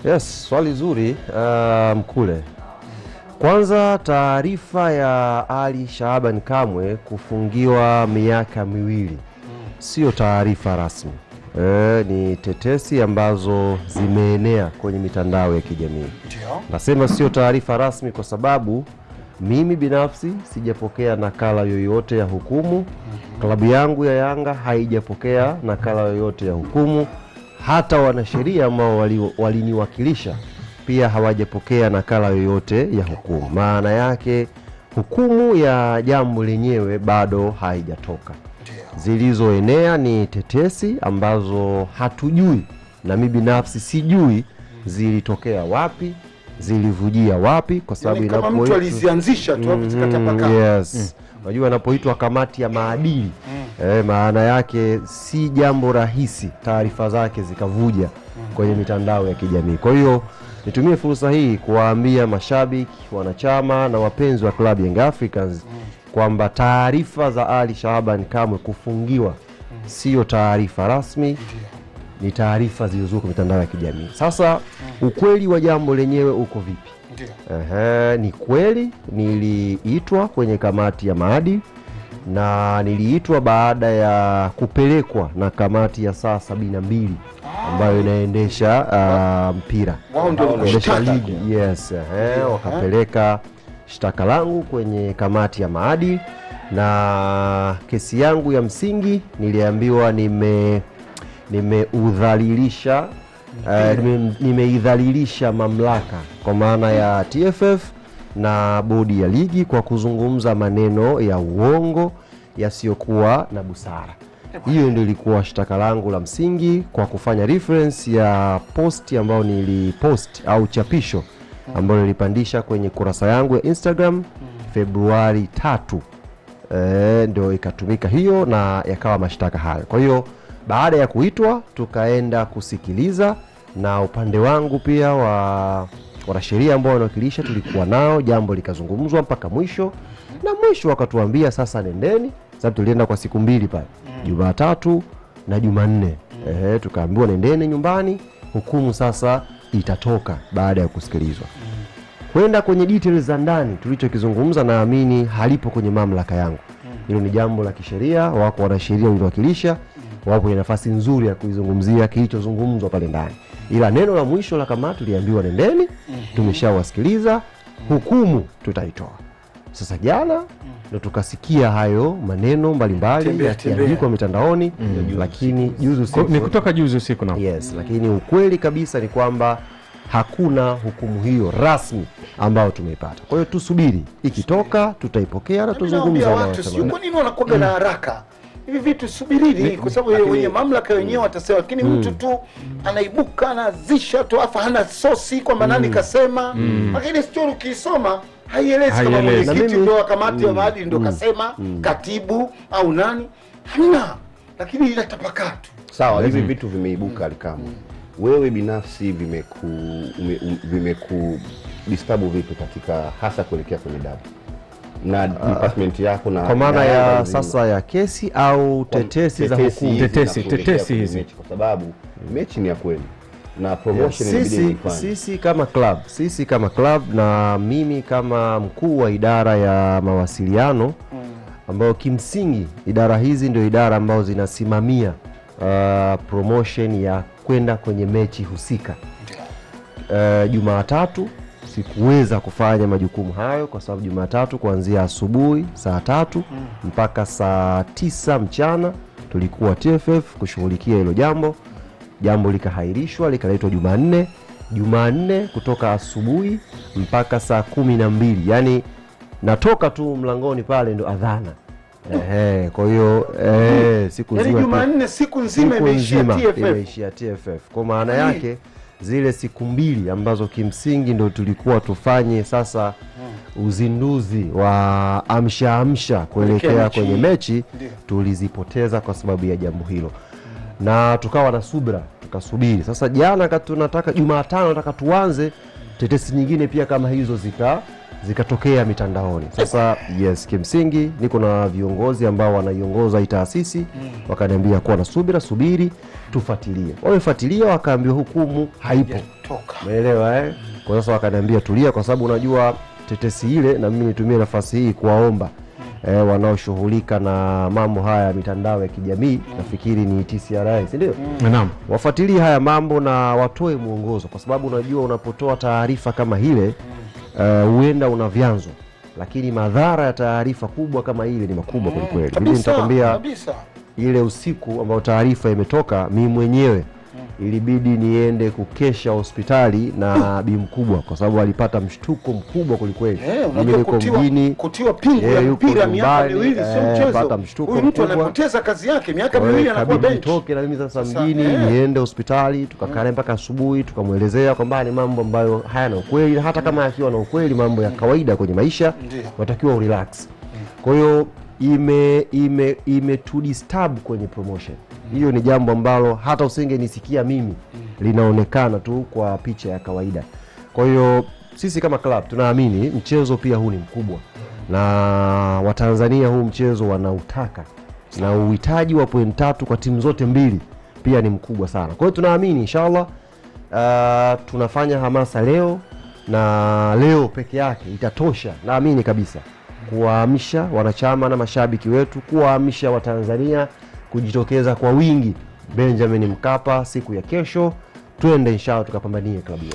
Yes, swali zuri Mkule. Kwanza, taarifa ya Ali Shaban Kamwe kufungiwa miaka 2 sio taarifa rasmi. Ni tetesi ambazo zimeenea kwenye mitandao ya kijamii. Nasema sio taarifa rasmi kwa sababu mimi binafsi sijapokea nakala yoyote ya hukumu. Klabu yangu ya Yanga haijapokea nakala yoyote ya hukumu. Hata wanasheria ambao waliniwakilisha pia hawajapokea nakala yoyote ya hukumu. Maana yake hukumu ya jambo lenyewe bado haijatoka. Zilizoenea ni tetesi ambazo hatujui, na mimi binafsi sijui zilitokea wapi, zilivujia wapi, kwa sababu kama mtu alizianzisha tu hapo zikatapaka. Yes. Unajua anapoitwa kamati ya maadili, maana yake si jambo rahisi taarifa zake zikavuja kwenye mitandao ya kijamii. Kwa hiyo nitumie fursa hii kuwaambia mashabiki, wanachama na wapenzi wa Club Young Africans kwamba taarifa za Ali Shaban Kamwe kufungiwa sio taarifa rasmi, ni taarifa zilizozuka mitandao ya kijamii. Sasa ukweli wa jambo lenyewe uko vipi? Ni kweli niliitwa kwenye kamati ya maadili, na niliitwa baada ya kupelekwa na kamati ya saa 72 ambayo inaendesha mpira, inaendesha ligi. Yes, wakapeleka shtaka langu kwenye kamati ya maadili, na kesi yangu ya msingi niliambiwa nimeidhalilisha mamlaka kwa maana ya TFF na bodi ya ligi kwa kuzungumza maneno ya uongo yasiyokuwa na busara. Hiyo ndio ilikuwa shtaka langu la msingi, kwa kufanya reference ya post ambayo nilipost au chapisho ambayo nilipandisha kwenye kurasa yangu ya Instagram Februari 3. Ndio ikatumika hiyo na yakawa mashtaka hayo. Kwa hiyo baada ya kuitwa tukaenda kusikiliza, na upande wangu pia wa sheria ambao wanawakilisha tulikuwa nao, jambo likazungumzwa mpaka mwisho, na mwisho wakatuambia sasa nendeni. Sababu tulienda kwa siku 2 pale, Jumatatu na Jumanne. Tukaambiwa nendeni nyumbani, hukumu sasa itatoka baada ya kusikilizwa. Kwenda kwenye details za ndani tulichokizungumza naamini halipo kwenye mamlaka yangu. Hilo ni jambo la kisheria, wako wanasheria waliowakilisha, wapo kwenye nafasi nzuri ya kuizungumzia kilichozungumzwa pale ndani. Ila neno la mwisho la kamati tuliambiwa nendeni, tumeshawasikiliza, hukumu tutaitoa. Sasa jana ndio tukasikia hayo maneno mbalimbali yakiandikwa mitandaoni, lakini juzi usiku, ni kutoka juzi usiku na. Yes, lakini ukweli kabisa ni kwamba hakuna hukumu hiyo rasmi ambayo tumeipata. Kwa hiyo tusubiri, ikitoka tutaipokea na tuzungumza na watu. Sio kwa nini wanakuwa na haraka hivi vitu? Subiri, kwa sababu wenye mamlaka wenyewe watasema, lakini mtu tu anaibuka anazisha tu afa hana sosi kwamba nani kasema. Lakini sio ukisoma haielezi kama mwenyekiti ndio kamati ya maadili ndio kasema, katibu au nani, hamna, lakini ila tapakatu. Sawa, hivi vitu vimeibuka Alikamwe. Wewe binafsi vimeku disturb vipi katika hasa kuelekea kwenye dabi na department yako, na kwa maana ya sasa ya kesi au tetesi za hukumu? Tetesi hizi, kwa sababu mechi ni ya kweli na promotion inabidi sisi kama club na mimi kama mkuu wa idara ya mawasiliano, ambao kimsingi idara hizi ndio idara ambazo zinasimamia promotion ya kwenda kwenye mechi husika. Jumatatu sikuweza kufanya majukumu hayo kwa sababu Jumatatu kuanzia asubuhi saa 3 mpaka saa 9 mchana tulikuwa TFF kushughulikia hilo jambo likahairishwa, likaletwa Jumanne kutoka asubuhi mpaka saa 12. Yani natoka tu mlangoni pale ndo adhana. Kwa hiyo siku nzima, Jumanne siku nzima imeishia TFF. Kwa maana yake zile siku 2 ambazo kimsingi ndo tulikuwa tufanye sasa uzinduzi wa amsha kuelekea kwenye mechi, tulizipoteza kwa sababu ya jambo hilo. Na tukawa na subra, tukasubiri. Sasa jana tunataka Jumatano nataka tuanze tetesi nyingine pia kama hizo zikatokea mitandaoni. Sasa yes, kimsingi niko na viongozi ambao wanaiongoza hii taasisi, wakaniambia kuwa na subiri tufuatilie. Wamefuatilia, wakaambiwa hukumu haipo. Toka. Umeelewa Kwa sasa wakaniambia tulia, kwa sababu unajua tetesi ile, na mimi nitumie nafasi hii kuwaomba wanaoshughulika na mambo haya ya mitandao ya kijamii, nafikiri ni TCRA, si ndio? Naam. Wafuatilie haya mambo na watoe mwongozo, kwa sababu unajua unapotoa taarifa kama ile huenda una vyanzo, lakini madhara ya taarifa kubwa kama ile ni makubwa kweli. Mimi nitakwambia ile usiku ambao taarifa imetoka, mimi mwenyewe ilibidi niende kukesha hospitali na bi mkubwa, kwa sababu alipata mshtuko mkubwa kweli. Mimi niko mjini, kutiwa pingu ya mpira miaka miwili sio mchezo. Huyu mtu anapoteza kazi yake miaka miwili anakuwa bench. Nitoke na mimi sasa mjini niende hospitali, tukakaa mpaka asubuhi, tukamwelezea kwamba ni mambo ambayo hayana ukweli, hata kama yakiwa na ukweli, mambo ya kawaida kwenye maisha, watakiwa urelax. Kwa hiyo ime to disturb kwenye promotion. Hiyo ni jambo ambalo hata usingenisikia mimi, linaonekana tu kwa picha ya kawaida. Kwa hiyo sisi kama club tunaamini mchezo pia huu ni mkubwa, na Watanzania huu mchezo wanautaka, na uhitaji wa point 3 kwa timu zote mbili pia ni mkubwa sana. Kwa hiyo tunaamini inshallah tunafanya hamasa leo, na leo peke yake itatosha, naamini kabisa, kuwaamsha wanachama na mashabiki wetu, kuwaamsha Watanzania kujitokeza kwa wingi Benjamin Mkapa siku ya kesho. Twende inshallah tukapambanie klabu yetu.